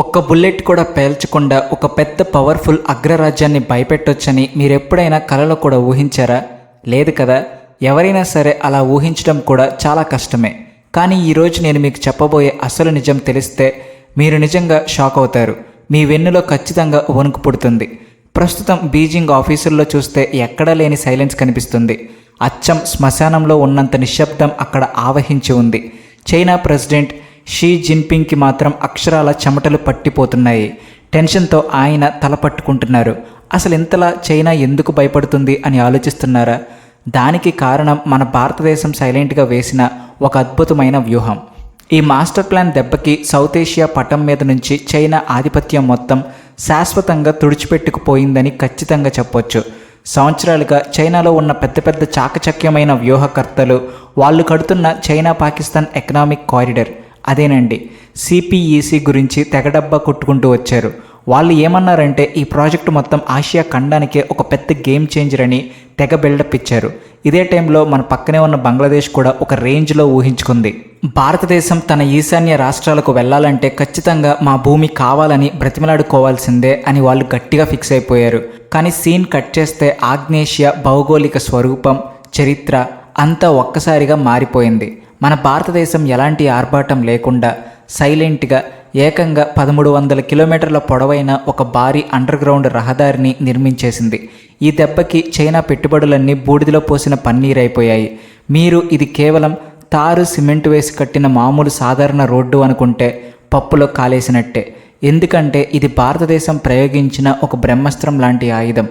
ఒక్క బుల్లెట్ కూడా పేల్చకుండా ఒక పెద్ద పవర్ఫుల్ అగ్రరాజ్యాన్ని భయపెట్టొచ్చని మీరెప్పుడైనా కలలో కూడా ఊహించారా? లేదు కదా. ఎవరైనా సరే అలా ఊహించడం కూడా చాలా కష్టమే. కానీ ఈరోజు నేను మీకు చెప్పబోయే అసలు నిజం తెలిస్తే మీరు నిజంగా షాక్ అవుతారు. మీ వెన్నులో ఖచ్చితంగా వణుకు పుడుతుంది. ప్రస్తుతం బీజింగ్ ఆఫీసుల్లో చూస్తే ఎక్కడా లేని సైలెన్స్ కనిపిస్తుంది. అచ్చం శ్మశానంలో ఉన్నంత నిశ్శబ్దం అక్కడ ఆవహించి ఉంది. చైనా ప్రెసిడెంట్ షీ జిన్పింగ్కి మాత్రం అక్షరాల చెమటలు పట్టిపోతున్నాయి. టెన్షన్తో ఆయన తల పట్టుకుంటున్నారు. అసలు ఇంతలా చైనా ఎందుకు భయపడుతుంది అని ఆలోచిస్తున్నారా? దానికి కారణం మన భారతదేశం సైలెంట్గా వేసిన ఒక అద్భుతమైన వ్యూహం. ఈ మాస్టర్ ప్లాన్ దెబ్బకి సౌత్ ఏషియా పటం మీద నుంచి చైనా ఆధిపత్యం మొత్తం శాశ్వతంగా తుడిచిపెట్టుకుపోయిందని ఖచ్చితంగా చెప్పొచ్చు. సంవత్సరాలుగా చైనాలో ఉన్న పెద్ద పెద్ద చాకచక్యమైన వ్యూహకర్తలు వాళ్ళు కడుతున్న చైనా పాకిస్తాన్ ఎకనామిక్ కారిడార్, అదేనండి సిపిఈసి గురించి తెగడబ్బా కొట్టుకుంటూ వచ్చారు. వాళ్ళు ఏమన్నారంటే ఈ ప్రాజెక్టు మొత్తం ఆసియా ఖండానికే ఒక పెద్ద గేమ్ చేంజర్ అని తెగ బిల్డప్ ఇచ్చారు. ఇదే టైంలో మన పక్కనే ఉన్న బంగ్లాదేశ్ కూడా ఒక రేంజ్లో ఊహించుకుంది. భారతదేశం తన ఈశాన్య రాష్ట్రాలకు వెళ్ళాలంటే ఖచ్చితంగా మా భూమి కావాలని బ్రతిమలాడుకోవాల్సిందే అని వాళ్ళు గట్టిగా ఫిక్స్ అయిపోయారు. కానీ సీన్ కట్ చేస్తే ఆగ్నేషియా భౌగోళిక స్వరూపం, చరిత్ర అంతా ఒక్కసారిగా మారిపోయింది. మన భారతదేశం ఎలాంటి ఆర్భాటం లేకుండా సైలెంట్గా ఏకంగా 1300 కిలోమీటర్ల పొడవైన ఒక భారీ అండర్ గ్రౌండ్ రహదారిని నిర్మించేసింది. ఈ దెబ్బకి చైనా పెట్టుబడులన్నీ బూడిదలో పోసిన పన్నీరైపోయాయి. మీరు ఇది కేవలం తారు సిమెంట్ వేసి కట్టిన మామూలు సాధారణ రోడ్డు అనుకుంటే పప్పులో కాలేసినట్టే. ఎందుకంటే ఇది భారతదేశం ప్రయోగించిన ఒక బ్రహ్మాస్త్రం లాంటి ఆయుధం.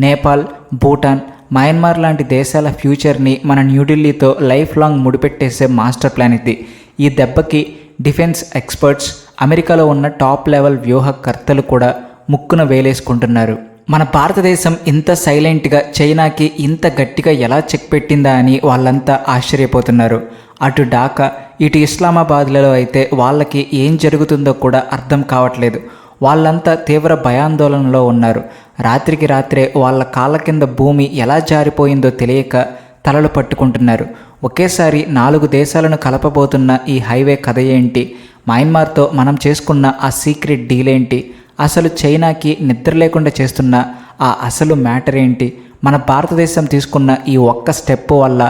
నేపాల్, భూటాన్, మయన్మార్ లాంటి దేశాల ఫ్యూచర్ని మన న్యూఢిల్లీతో లైఫ్ లాంగ్ ముడిపెట్టేసే మాస్టర్ ప్లాన్ ఇది. ఈ దెబ్బకి డిఫెన్స్ ఎక్స్పర్ట్స్, అమెరికాలో ఉన్న టాప్ లెవెల్ వ్యూహకర్తలు కూడా ముక్కున వేలేసుకుంటున్నారు. మన భారతదేశం ఇంత సైలెంట్గా చైనాకి ఇంత గట్టిగా ఎలా చెక్ పెట్టిందా అని వాళ్ళంతా ఆశ్చర్యపోతున్నారు. అటు ఢాకా, ఇటు ఇస్లామాబాద్లలో అయితే వాళ్ళకి ఏం జరుగుతుందో కూడా అర్థం కావట్లేదు. వాళ్ళంతా తీవ్ర భయాందోళనలో ఉన్నారు. రాత్రికి రాత్రే వాళ్ళ కాళ్ళ కింద భూమి ఎలా జారిపోయిందో తెలియక తలలు పట్టుకుంటున్నారు. ఒకేసారి 4 దేశాలను కలపబోతున్న ఈ హైవే కథ ఏంటి? మయన్మార్తో మనం చేసుకున్న ఆ సీక్రెట్ డీల్ ఏంటి? అసలు చైనాకి నిద్ర లేకుండా చేస్తున్న ఆ అసలు మ్యాటర్ ఏంటి? మన భారతదేశం తీసుకున్న ఈ ఒక్క స్టెప్ వల్ల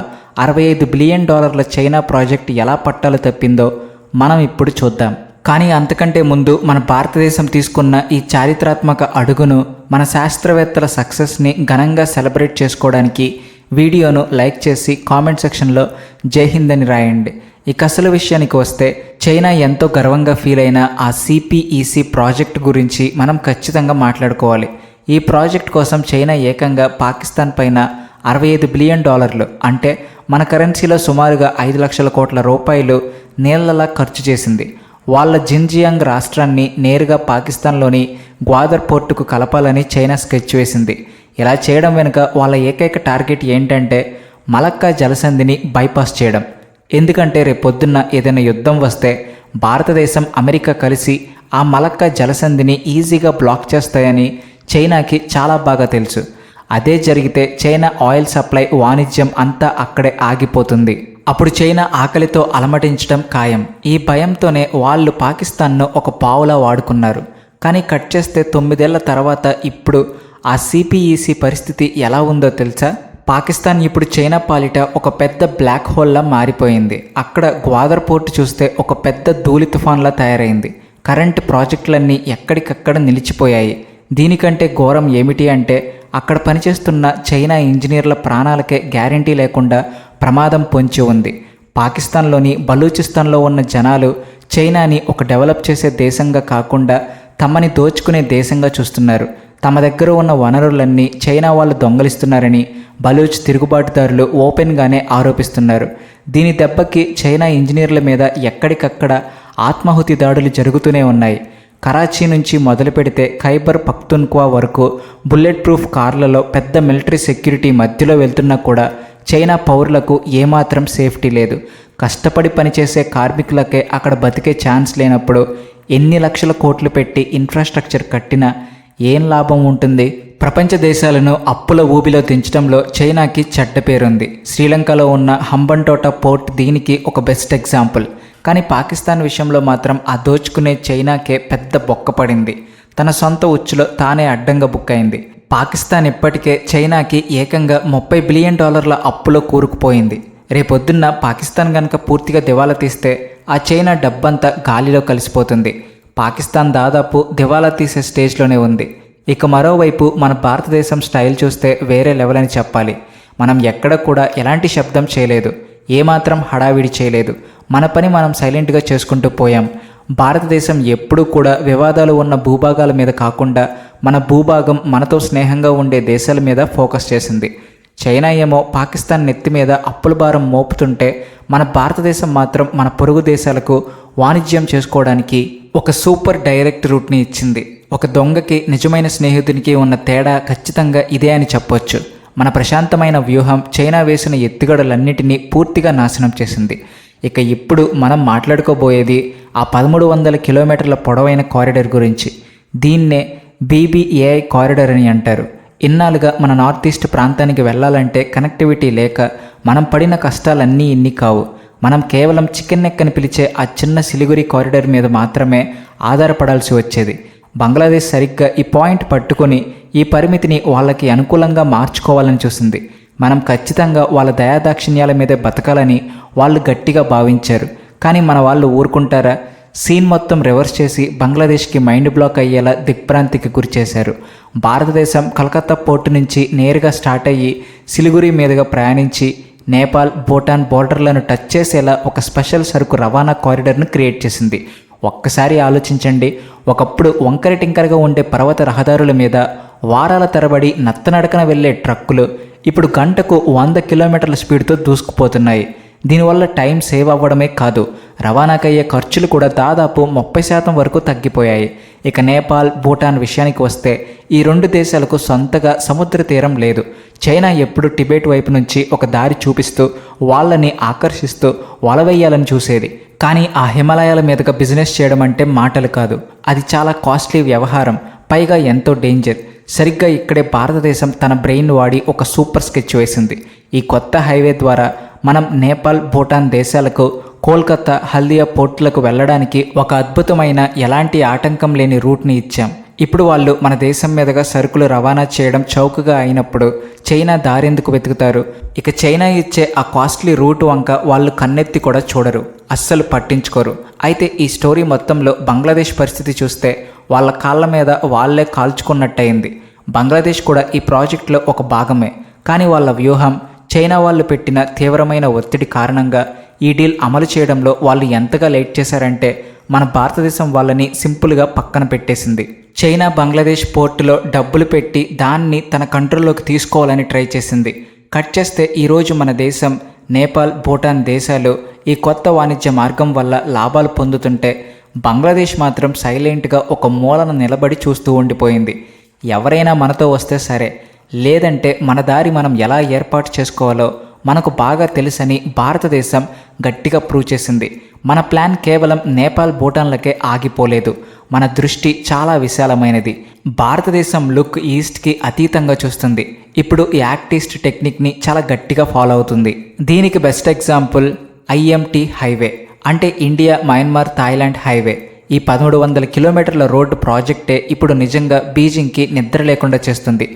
$65 బిలియన్ చైనా ప్రాజెక్ట్ ఎలా పట్టాలు తప్పిందో మనం ఇప్పుడు చూద్దాం. కానీ అంతకంటే ముందు మన భారతదేశం తీసుకున్న ఈ చారిత్రాత్మక అడుగును, మన శాస్త్రవేత్తల సక్సెస్ని ఘనంగా సెలబ్రేట్ చేసుకోవడానికి వీడియోను లైక్ చేసి కామెంట్ సెక్షన్లో జై హింద్ అని రాయండి. ఇక అసలు విషయానికి వస్తే చైనా ఎంతో గర్వంగా ఫీల్ అయిన ఆ సిపిఈసి ప్రాజెక్ట్ గురించి మనం ఖచ్చితంగా మాట్లాడుకోవాలి. ఈ ప్రాజెక్ట్ కోసం చైనా ఏకంగా పాకిస్తాన్ పైన $65 బిలియన్ అంటే మన కరెన్సీలో సుమారుగా 5 లక్షల కోట్ల రూపాయలు నీళ్లలా ఖర్చు చేసింది. వాళ్ళ జిన్జియాంగ్ రాష్ట్రాన్ని నేరుగా పాకిస్తాన్లోని గ్వాదర్ పోర్టుకు కలపాలని చైనా స్కెచ్ వేసింది. ఇలా చేయడం వెనుక వాళ్ళ ఏకైక టార్గెట్ ఏంటంటే మలక్కా జలసంధిని బైపాస్ చేయడం. ఎందుకంటే రేపొద్దున్న ఏదైనా యుద్ధం వస్తే భారతదేశం, అమెరికా కలిసి ఆ మలక్కా జలసంధిని ఈజీగా బ్లాక్ చేస్తాయని చైనాకి చాలా బాగా తెలుసు. అదే జరిగితే చైనా ఆయిల్ సప్లై, వాణిజ్యం అంతా అక్కడే ఆగిపోతుంది. అప్పుడు చైనా ఆకలితో అలమటించడం ఖాయం. ఈ భయంతోనే వాళ్ళు పాకిస్తాన్ను ఒక పావులా వాడుకున్నారు. కానీ కట్ చేస్తే 9 ఏళ్ల తర్వాత ఇప్పుడు ఆ సిపిఈసి పరిస్థితి ఎలా ఉందో తెలుసా? పాకిస్తాన్ ఇప్పుడు చైనా పాలిట ఒక పెద్ద బ్లాక్ హోల్లా మారిపోయింది. అక్కడ గ్వాదర్ పోర్టు చూస్తే ఒక పెద్ద ధూళి తుఫాన్లా తయారైంది. కరెంటు ప్రాజెక్టులన్నీ ఎక్కడికక్కడ నిలిచిపోయాయి. దీనికంటే ఘోరం ఏమిటి అంటే అక్కడ పనిచేస్తున్న చైనా ఇంజనీర్ల ప్రాణాలకే గ్యారంటీ లేకుండా ప్రమాదం పొంచి ఉంది. పాకిస్తాన్లోని బలూచిస్తాన్లో ఉన్న జనాలు చైనాని ఒక డెవలప్ చేసే దేశంగా కాకుండా తమని దోచుకునే దేశంగా చూస్తున్నారు. తమ దగ్గర ఉన్న వనరులన్నీ చైనా వాళ్ళు దొంగలిస్తున్నారని బలూచ్ తిరుగుబాటుదారులు ఓపెన్గానే ఆరోపిస్తున్నారు. దీని దెబ్బకి చైనా ఇంజనీర్ల మీద ఎక్కడికక్కడ ఆత్మాహుతి దాడులు జరుగుతూనే ఉన్నాయి. కరాచీ నుంచి మొదలు పెడితే ఖైబర్ పఖ్తూన్ఖ్వా వరకు బుల్లెట్ ప్రూఫ్ కార్లలో పెద్ద మిలిటరీ సెక్యూరిటీ మధ్యలో వెళ్తున్నా కూడా చైనా పౌరులకు ఏమాత్రం సేఫ్టీ లేదు. కష్టపడి పనిచేసే కార్మికులకే అక్కడ బతికే ఛాన్స్ లేనప్పుడు ఎన్ని లక్షల కోట్లు పెట్టి ఇన్ఫ్రాస్ట్రక్చర్ కట్టినా ఏం లాభం ఉంటుంది? ప్రపంచ దేశాలను అప్పుల ఊబిలో దించడంలో చైనాకి చెడ్డ పేరుంది. శ్రీలంకలో ఉన్న హంబంటోట పోర్ట్ దీనికి ఒక బెస్ట్ ఎగ్జాంపుల్. కానీ పాకిస్తాన్ విషయంలో మాత్రం ఆ దోచుకునే చైనాకే పెద్ద బొక్క పడింది. తన సొంత ఉచ్చులో తానే అడ్డంగా బుక్ అయింది. పాకిస్తాన్ ఇప్పటికే చైనాకి ఏకంగా $30 బిలియన్ అప్పులో కూరుకుపోయింది. రేపొద్దున్న పాకిస్తాన్ గనక పూర్తిగా దివాలా తీస్తే ఆ చైనా డబ్బంతా గాలిలో కలిసిపోతుంది. పాకిస్తాన్ దాదాపు దివాలా తీసే స్టేజ్లోనే ఉంది. ఇక మరోవైపు మన భారతదేశం స్టైల్ చూస్తే వేరే లెవెల్ అని చెప్పాలి. మనం ఎక్కడ కూడా ఎలాంటి శబ్దం చేయలేదు, ఏమాత్రం హడావిడి చేయలేదు. మన పని మనం సైలెంట్గా చేసుకుంటూ పోయాం. భారతదేశం ఎప్పుడూ కూడా వివాదాలు ఉన్న భూభాగాల మీద కాకుండా మన భూభాగం, మనతో స్నేహంగా ఉండే దేశాల మీద ఫోకస్ చేసింది. చైనా ఏమో పాకిస్తాన్ నెత్తి మీద అప్పుల భారం మోపుతుంటే మన భారతదేశం మాత్రం మన పొరుగు దేశాలకు వాణిజ్యం చేసుకోవడానికి ఒక సూపర్ డైరెక్ట్ రూట్ని ఇచ్చింది. ఒక దొంగకి నిజమైన స్నేహితునికి ఉన్న తేడా ఖచ్చితంగా ఇదే అని చెప్పొచ్చు. మన ప్రశాంతమైన వ్యూహం చైనా వేసిన ఎత్తుగడలన్నిటినీ పూర్తిగా నాశనం చేసింది. ఇక ఇప్పుడు మనం మాట్లాడుకోబోయేది ఆ 1300 కిలోమీటర్ల పొడవైన కారిడార్ గురించి. దీన్నే BBAI కారిడార్ అని అంటారు. ఇన్నాళ్ళుగా మన నార్త్ ఈస్ట్ ప్రాంతానికి వెళ్ళాలంటే కనెక్టివిటీ లేక మనం పడిన కష్టాలన్నీ ఇన్ని కావు. మనం కేవలం చికెన్ నెక్ అని పిలిచే ఆ చిన్న సిలిగురి కారిడార్ మీద మాత్రమే ఆధారపడాల్సి వచ్చేది. బంగ్లాదేశ్ సరిగ్గా ఈ పాయింట్ పట్టుకొని ఈ పరిమితిని వాళ్ళకి అనుకూలంగా మార్చుకోవాలని చూసింది. మనం ఖచ్చితంగా వాళ్ళ దయాదాక్షిణ్యాల మీదే బతకాలని వాళ్ళు గట్టిగా భావించారు. కానీ మన వాళ్ళు ఊరుకుంటారా? సీన్ మొత్తం రివర్స్ చేసి బంగ్లాదేశ్కి మైండ్ బ్లాక్ అయ్యేలా దిగ్భ్రాంతికి గురిచేశారు. భారతదేశం కలకత్తా పోర్టు నుంచి నేరుగా స్టార్ట్ అయ్యి సిలిగురి మీదుగా ప్రయాణించి నేపాల్, భూటాన్ బోర్డర్లను టచ్ చేసేలా ఒక స్పెషల్ సరుకు రవాణా కారిడార్ను క్రియేట్ చేసింది. ఒక్కసారి ఆలోచించండి. ఒకప్పుడు వంకర టింకరగా ఉండే పర్వత రహదారుల మీద వారాల తరబడి నత్తనడకన వెళ్లే ట్రక్కులు ఇప్పుడు గంటకు 100 కిలోమీటర్ల స్పీడ్తో దూసుకుపోతున్నాయి. దీనివల్ల టైం సేవ్ అవ్వడమే కాదు, రవాణాకయ్యే ఖర్చులు కూడా దాదాపు 30% వరకు తగ్గిపోయాయి. ఇక నేపాల్, భూటాన్ విషయానికి వస్తే ఈ రెండు దేశాలకు సొంతగా సముద్ర తీరం లేదు. చైనా ఎప్పుడు టిబెట్ వైపు నుంచి ఒక దారి చూపిస్తూ వాళ్ళని ఆకర్షిస్తూ వలవేయాలని చూసేది. కానీ ఆ హిమాలయాల మీదుగా బిజినెస్ చేయడం అంటే మాటలు కాదు, అది చాలా కాస్ట్లీ వ్యవహారం, పైగా ఎంతో డేంజర్. సరిగ్గా ఇక్కడే భారతదేశం తన బ్రెయిన్ వాడి ఒక సూపర్ స్కెచ్ వేసింది. ఈ కొత్త హైవే ద్వారా మనం నేపాల్, భూటాన్ దేశాలకు కోల్కతా, హల్దియా పోర్టులకు వెళ్ళడానికి ఒక అద్భుతమైన ఎలాంటి ఆటంకం లేని రూట్ని ఇచ్చాం. ఇప్పుడు వాళ్ళు మన దేశం మీదుగా సరుకులు రవాణా చేయడం చౌకగా అయినప్పుడు చైనా దారెందుకు వెతుకుతారు? ఇక చైనా ఇచ్చే ఆ కాస్ట్లీ రూట్ వంక వాళ్ళు కన్నెత్తి కూడా చూడరు, అస్సలు పట్టించుకోరు. అయితే ఈ స్టోరీ మొత్తంలో బంగ్లాదేశ్ పరిస్థితి చూస్తే వాళ్ళ కాళ్ళ మీద వాళ్ళే కాల్చుకున్నట్టయింది. బంగ్లాదేశ్ కూడా ఈ ప్రాజెక్టులో ఒక భాగమే. కానీ వాళ్ళ వ్యూహం, చైనా వాళ్ళు పెట్టిన తీవ్రమైన ఒత్తిడి కారణంగా ఈ డీల్ అమలు చేయడంలో వాళ్ళు ఎంతగా లేట్ చేశారంటే మన భారతదేశం వాళ్ళని సింపుల్గా పక్కన పెట్టేసింది. చైనా బంగ్లాదేశ్ పోర్టులో డబ్బులు పెట్టి దాన్ని తన కంట్రోల్లోకి తీసుకోవాలని ట్రై చేసింది. కట్ చేస్తే ఈరోజు మన దేశం, నేపాల్, భూటాన్ దేశాలు ఈ కొత్త వాణిజ్య మార్గం వల్ల లాభాలు పొందుతుంటే బంగ్లాదేశ్ మాత్రం సైలెంట్గా ఒక మూలన నిలబడి చూస్తూ ఉండిపోయింది. ఎవరైనా మనతో వస్తే సరే, లేదంటే మన దారి మనం ఎలా ఏర్పాటు చేసుకోవాలో మనకు బాగా తెలుసని భారతదేశం గట్టిగా ప్రూవ్ చేసింది. మన ప్లాన్ కేవలం నేపాల్, భూటాన్లకే ఆగిపోలేదు. మన దృష్టి చాలా విశాలమైనది. భారతదేశం లుక్ ఈస్ట్కి అతీతంగా చూస్తుంది. ఇప్పుడు యాక్ట్ ఈస్ట్ టెక్నిక్ని చాలా గట్టిగా ఫాలో అవుతుంది. దీనికి బెస్ట్ ఎగ్జాంపుల్ IMT హైవే, అంటే ఇండియా, మయన్మార్, థాయిలాండ్ హైవే. ఈ 1300 కిలోమీటర్ల రోడ్డు ప్రాజెక్టే ఇప్పుడు నిజంగా బీజింగ్కి నిద్ర లేకుండా చేస్తుంది.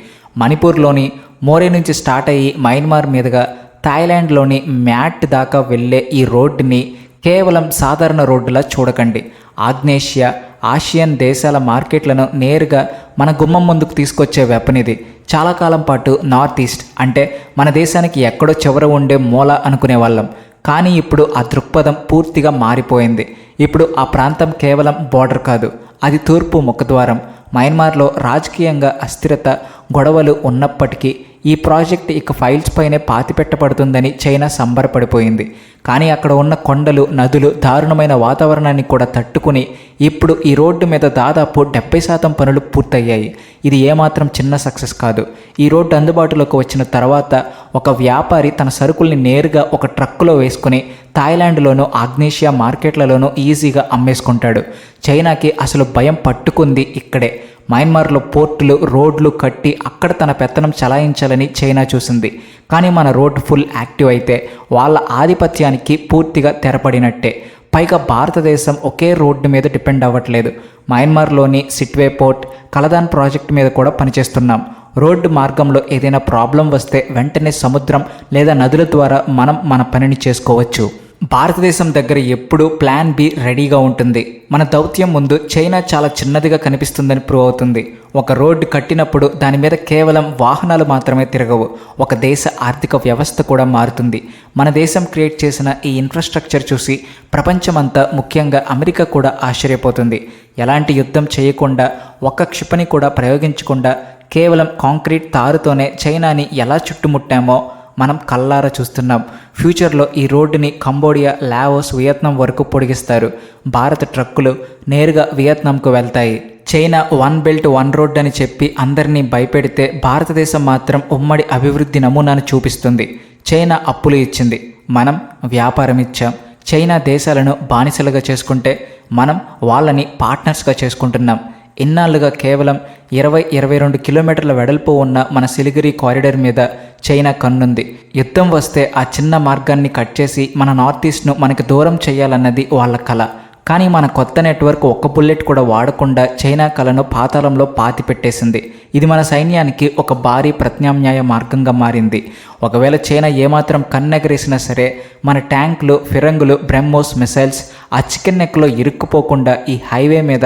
మణిపూర్లోని మోరే నుంచి స్టార్ట్ అయ్యి మయన్మార్ మీదుగా థాయిలాండ్లోని మ్యాట్ దాకా వెళ్ళే ఈ రోడ్డుని కేవలం సాధారణ రోడ్డులా చూడకండి. ఆగ్నేషియా, ఆసియన్ దేశాల మార్కెట్లను నేరుగా మన గుమ్మం ముందుకు తీసుకొచ్చే వెపన్ ఇది. చాలా కాలం పాటు నార్త్ ఈస్ట్ అంటే మన దేశానికి ఎక్కడో చివర ఉండే మూల అనుకునే వాళ్ళం. కానీ ఇప్పుడు ఆ దృక్పథం పూర్తిగా మారిపోయింది. ఇప్పుడు ఆ ప్రాంతం కేవలం బోర్డర్ కాదు, అది తూర్పు ముఖద్వారం. మయన్మార్లో రాజకీయంగా అస్థిరత, గొడవలు ఉన్నప్పటికీ ఈ ప్రాజెక్ట్ ఇక ఫైల్స్ పైనే పాతిపెట్టబడుతుందని చైనా సంబరపడిపోయింది. కానీ అక్కడ ఉన్న కొండలు, నదులు, దారుణమైన వాతావరణాన్ని కూడా తట్టుకుని ఇప్పుడు ఈ రోడ్డు మీద దాదాపు 70% పనులు పూర్తయ్యాయి. ఇది ఏమాత్రం చిన్న సక్సెస్ కాదు. ఈ రోడ్డు అందుబాటులోకి వచ్చిన తర్వాత ఒక వ్యాపారి తన సరుకుల్ని నేరుగా ఒక ట్రక్కులో వేసుకుని థాయిలాండ్లోనూ, ఆగ్నేషియా మార్కెట్లలోనూ ఈజీగా అమ్మేసుకుంటాడు. చైనాకి అసలు భయం పట్టుకుంది ఇక్కడే. మయన్మార్లో పోర్టులు, రోడ్లు కట్టి అక్కడ తన పెత్తనం చలాయించాలని చైనా చూసింది. కానీ మన రోడ్ ఫుల్ యాక్టివ్ అయితే వాళ్ళ ఆధిపత్యానికి పూర్తిగా తెరపడినట్టే. పైగా భారతదేశం ఒకే రోడ్డు మీద డిపెండ్ అవ్వట్లేదు. మయన్మార్లోని సిట్వే పోర్ట్, కలదాన్ ప్రాజెక్టు మీద కూడా పనిచేస్తున్నాం. రోడ్డు మార్గంలో ఏదైనా ప్రాబ్లం వస్తే వెంటనే సముద్రం లేదా నదుల ద్వారా మనం మన పనిని చేసుకోవచ్చు. భారతదేశం దగ్గర ఎప్పుడూ ప్లాన్ బి రెడీగా ఉంటుంది. మన దౌత్యం ముందు చైనా చాలా చిన్నదిగా కనిపిస్తుందని ప్రూవ్ అవుతుంది. ఒక రోడ్డు కట్టినప్పుడు దాని మీద కేవలం వాహనాలు మాత్రమే తిరగవు, ఒక దేశ ఆర్థిక వ్యవస్థ కూడా మారుతుంది. మన దేశం క్రియేట్ చేసిన ఈ ఇన్ఫ్రాస్ట్రక్చర్ చూసి ప్రపంచమంతా, ముఖ్యంగా అమెరికా కూడా ఆశ్చర్యపోతుంది. ఎలాంటి యుద్ధం చేయకుండా, ఒక్క క్షిపణి కూడా ప్రయోగించకుండా కేవలం కాంక్రీట్ తారుతోనే చైనాని ఎలా చుట్టుముట్టామో మనం కల్లారా చూస్తున్నాం. ఫ్యూచర్లో ఈ రోడ్డుని కంబోడియా, లావోస్, వియత్నాం వరకు పొడిగిస్తారు. భారత ట్రక్కులు నేరుగా వియత్నాంకు వెళ్తాయి. China one belt one road అని చెప్పి అందరినీ భయపెడితే భారతదేశం మాత్రం ఉమ్మడి అభివృద్ధి నమూనాను చూపిస్తుంది. చైనా అప్పులు ఇచ్చింది, మనం వ్యాపారం ఇచ్చాం. చైనా దేశాలను బానిసలుగా చేసుకుంటే మనం వాళ్ళని పార్ట్నర్స్గా చేసుకుంటున్నాం. ఇన్నాళ్ళుగా కేవలం 20-22 కిలోమీటర్ల వెడల్పు ఉన్న మన సిలిగురి కారిడార్ మీద చైనా కన్నుంది. యుద్ధం వస్తే ఆ చిన్న మార్గాన్ని కట్ చేసి మన నార్త్ ఈస్ట్ను మనకి దూరం చేయాలన్నది వాళ్ళ కళ. కానీ మన కొత్త నెట్వర్క్ ఒక్క బుల్లెట్ కూడా వాడకుండా చైనా కళను పాతాళంలో పాతి పెట్టేసింది. ఇది మన సైన్యానికి ఒక భారీ ప్రత్యామ్నాయ మార్గంగా మారింది. ఒకవేళ చైనా ఏమాత్రం కన్నెగరేసినా సరే మన ట్యాంకులు, ఫిరంగులు, బ్రహ్మోస్ మిసైల్స్ ఆ చికెన్ నెక్లో ఇరుక్కుపోకుండా ఈ హైవే మీద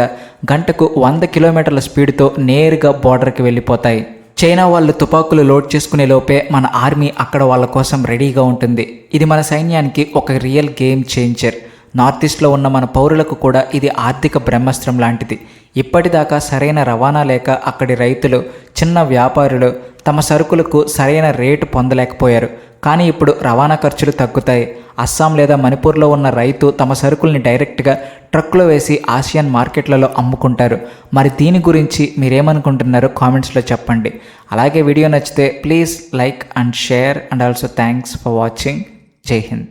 గంటకు 100 కిలోమీటర్ల స్పీడ్తో నేరుగా బోర్డర్కి వెళ్ళిపోతాయి. చైనా వాళ్ళు తుపాకులు లోడ్ చేసుకునే లోపే మన ఆర్మీ అక్కడ వాళ్ళ కోసం రెడీగా ఉంటుంది. ఇది మన సైన్యానికి ఒక రియల్ గేమ్ చేంజర్. నార్త్ ఈస్ట్లో ఉన్న మన పౌరులకు కూడా ఇది ఆర్థిక బ్రహ్మాస్త్రం లాంటిది. ఇప్పటిదాకా సరైన రవాణా లేక అక్కడి రైతులు, చిన్న వ్యాపారులు తమ సరుకులకు సరైన రేటు పొందలేకపోయారు. కానీ ఇప్పుడు రవాణా ఖర్చులు తగ్గుతాయి. అస్సాం లేదా మణిపూర్లో ఉన్న రైతు తమ సరుకుల్ని డైరెక్ట్గా ట్రక్లో వేసి ఆసియన్ మార్కెట్లలో అమ్ముకుంటారు. మరి దీని గురించి మీరేమనుకుంటున్నారో కామెంట్స్లో చెప్పండి. అలాగే వీడియో నచ్చితే please like and share and also thanks for watching. జై హింద్.